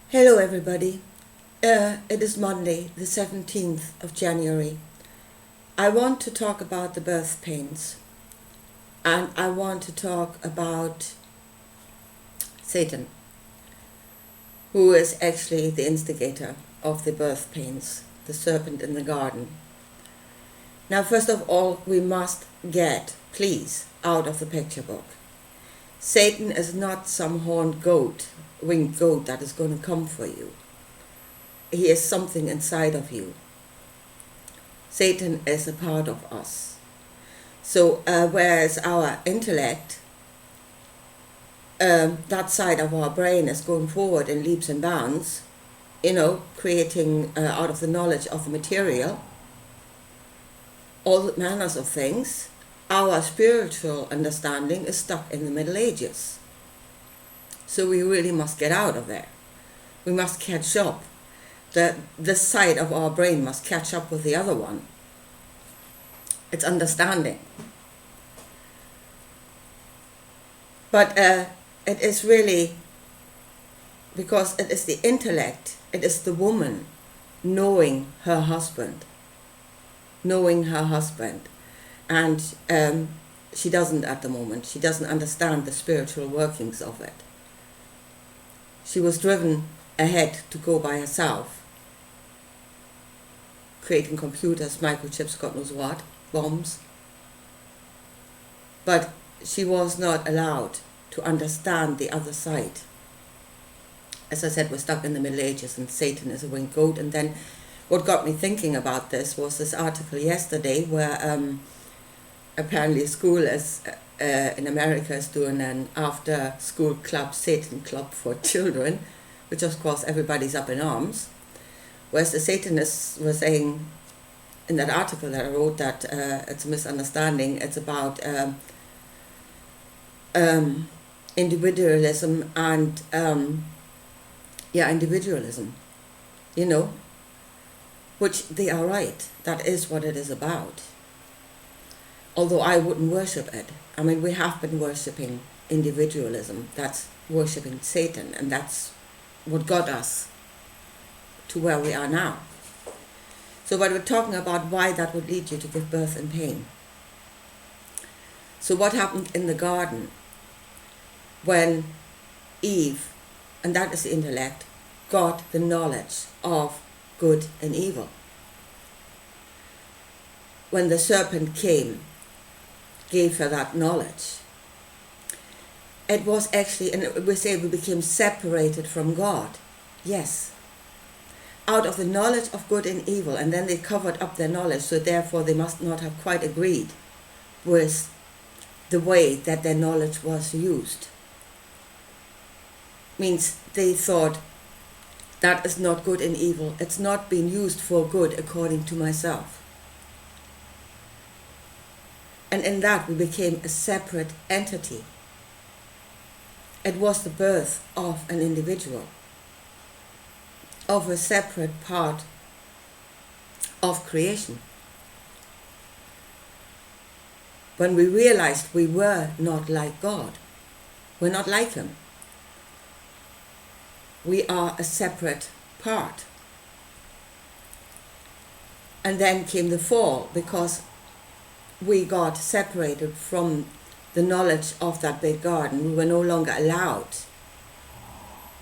Hello everybody. It is Monday, the 17th of January. I want to talk about the birth pains, and I want to talk about Satan, who is actually the instigator of the birth pains, the serpent in the garden. Now, first of all, we must get, please, out of the picture book. Satan is not some horned goat, winged goat that is going to come for you. He is something inside of you. Satan is a part of us. So whereas our intellect, that side of our brain is going forward in leaps and bounds, creating out of the knowledge of the material, all manners of things, our spiritual understanding is stuck in the Middle Ages. So we really must get out of there. We must catch up. This side of our brain must catch up with the other one. It's understanding. But it is really, because it is the intellect, it is the woman knowing her husband. And she doesn't at the moment. She doesn't understand the spiritual workings of it. She was driven ahead to go by herself, creating computers, microchips, God knows what, bombs. But she was not allowed to understand the other side. As I said, we're stuck in the Middle Ages and Satan is a winged goat. And then what got me thinking about this was this article yesterday where apparently a school in America is doing an after-school club, Satan club for children, which of course everybody's up in arms. Whereas the Satanists were saying in that article that I wrote that it's a misunderstanding. It's about individualism and individualism, which they are right. That is what it is about. Although I wouldn't worship it. I mean, we have been worshipping individualism. That's worshipping Satan, and that's what got us to where we are now. So but we're talking about why that would lead you to give birth in pain. So what happened in the garden when Eve, and that is the intellect, got the knowledge of good and evil? When the serpent came, gave her that knowledge, it was actually, and we say we became separated from God. Yes. Out of the knowledge of good and evil, and then they covered up their knowledge, so therefore they must not have quite agreed with the way that their knowledge was used. Means they thought, that is not good and evil. It's not being used for good according to myself. And in that we became a separate entity. It was the birth of an individual, of a separate part of creation. When we realized we were not like God, we're not like Him. We are a separate part. And then came the fall, because we got separated from the knowledge of that big garden. We were no longer allowed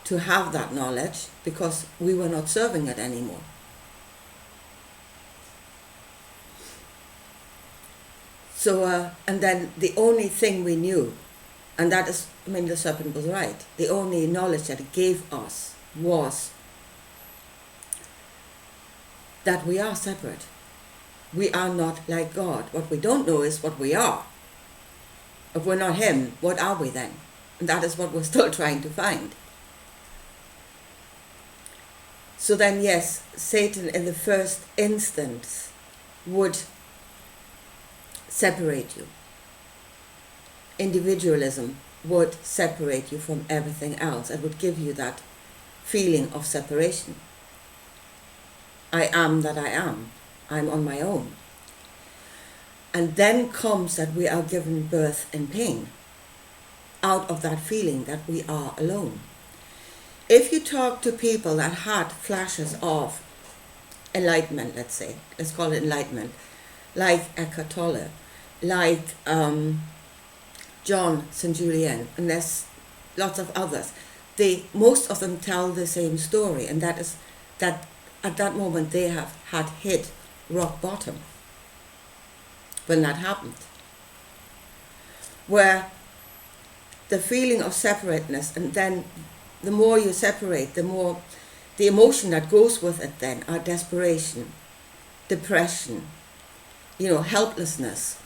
to have that knowledge because we were not serving it anymore. So, and then the only thing we knew, and that is, the serpent was right, the only knowledge that it gave us was that we are separate. We are not like God. What we don't know is what we are. If we're not Him, what are we then? And that is what we're still trying to find. So then, yes, Satan in the first instance would separate you. Individualism would separate you from everything else. It would give you that feeling of separation. I am that I am. I'm on my own. And then comes that we are given birth in pain out of that feeling that we are alone. If you talk to people that had flashes of enlightenment, let's say, let's call it enlightenment, like Eckhart Tolle, like John St. Julian, and there's lots of others, most of them tell the same story, and that is that at that moment they had hit rock bottom when that happened, where the feeling of separateness, and then the more you separate, the more the emotion that goes with it then are desperation, depression, helplessness.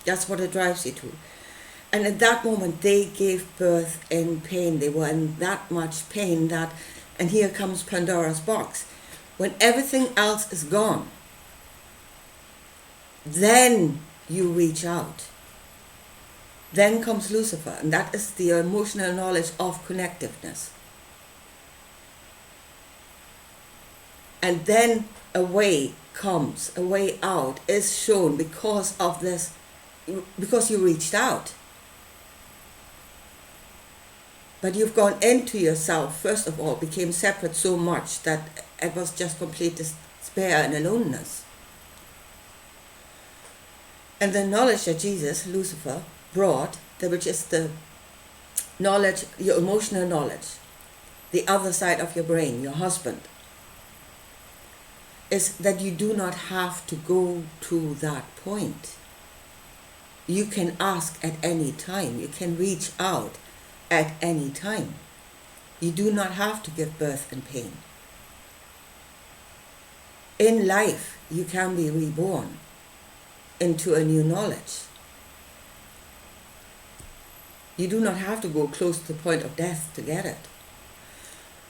That's what it drives you to. And at that moment they gave birth in pain. They were in that much pain and here comes Pandora's box. When everything else is gone, then you reach out. Then comes Lucifer, and that is the emotional knowledge of connectiveness. And then a way comes, a way out is shown because of this, because you reached out. But you've gone into yourself, first of all, became separate so much that it was just complete despair and aloneness. And the knowledge that Jesus, Lucifer, brought, which is the knowledge, your emotional knowledge, the other side of your brain, your husband, is that you do not have to go to that point. You can ask at any time. You can reach out at any time. You do not have to give birth in pain. In life, you can be reborn into a new knowledge. You do not have to go close to the point of death to get it.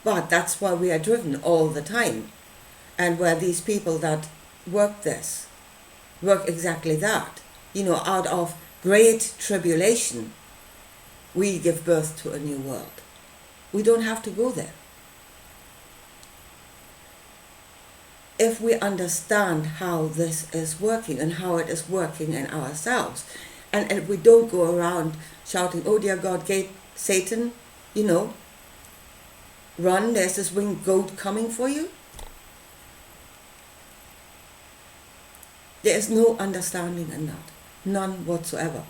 But that's why we are driven all the time. And where these people that work exactly that. Out of great tribulation, we give birth to a new world. We don't have to go there. If we understand how this is working and how it is working in ourselves, and if we don't go around shouting, "Oh dear God, Satan, run, there's this winged goat coming for you." There is no understanding in that. None whatsoever.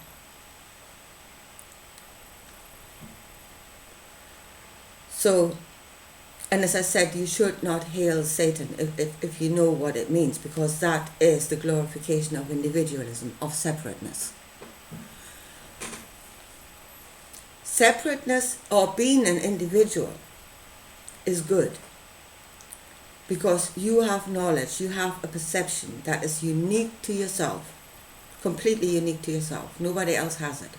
So, and as I said, you should not hail Satan if you know what it means, because that is the glorification of individualism, of separateness. Separateness, or being an individual, is good. Because you have knowledge, you have a perception that is unique to yourself, completely unique to yourself. Nobody else has it.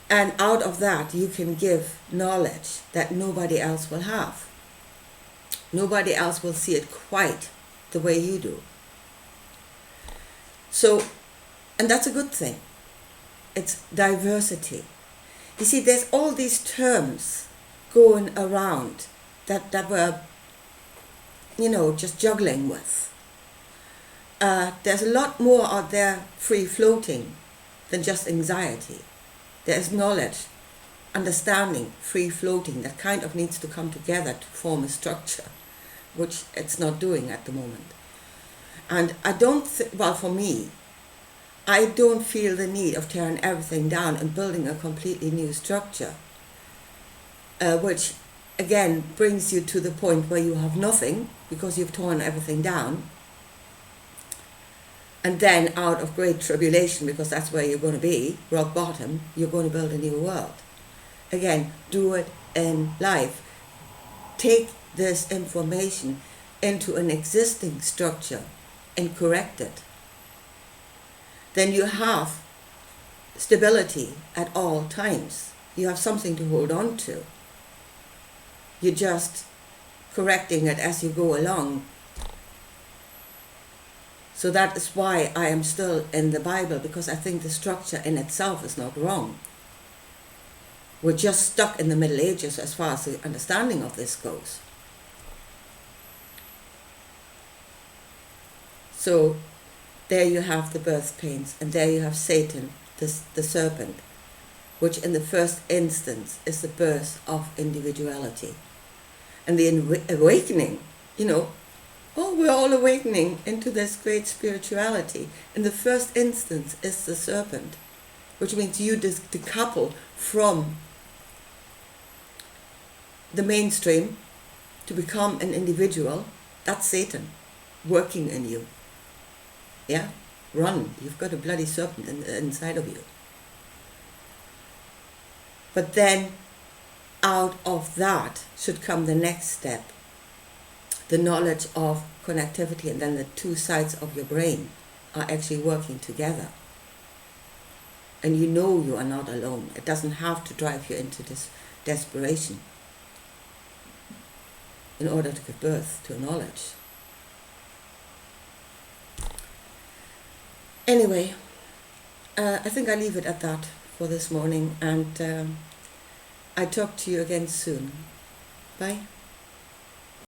And out of that, you can give knowledge that nobody else will have. Nobody else will see it quite the way you do. So, and that's a good thing. It's diversity. You see, there's all these terms going around that we're, just juggling with. There's a lot more out there free floating than just anxiety. There's knowledge, understanding, free floating that kind of needs to come together to form a structure, which it's not doing at the moment. And I don't, for me, I don't feel the need of tearing everything down and building a completely new structure, which again brings you to the point where you have nothing because you've torn everything down. And then out of great tribulation, because that's where you're going to be, rock bottom, you're going to build a new world. Again, do it in life. Take this information into an existing structure and correct it. Then you have stability at all times. You have something to hold on to. You're just correcting it as you go along. So that is why I am still in the Bible, because I think the structure in itself is not wrong. We're just stuck in the Middle Ages as far as the understanding of this goes. So there you have the birth pains, and there you have Satan, the serpent, which in the first instance is the birth of individuality. And the awakening, we're all awakening into this great spirituality. In the first instance is the serpent, which means you decouple from the mainstream to become an individual. That's Satan working in you. Yeah? Run. You've got a bloody serpent inside of you. But then out of that should come the next step, the knowledge of connectivity, and then the two sides of your brain are actually working together. And you are not alone. It doesn't have to drive you into this desperation in order to give birth to a knowledge. Anyway, I think I leave it at that for this morning, and I talk to you again soon. Bye.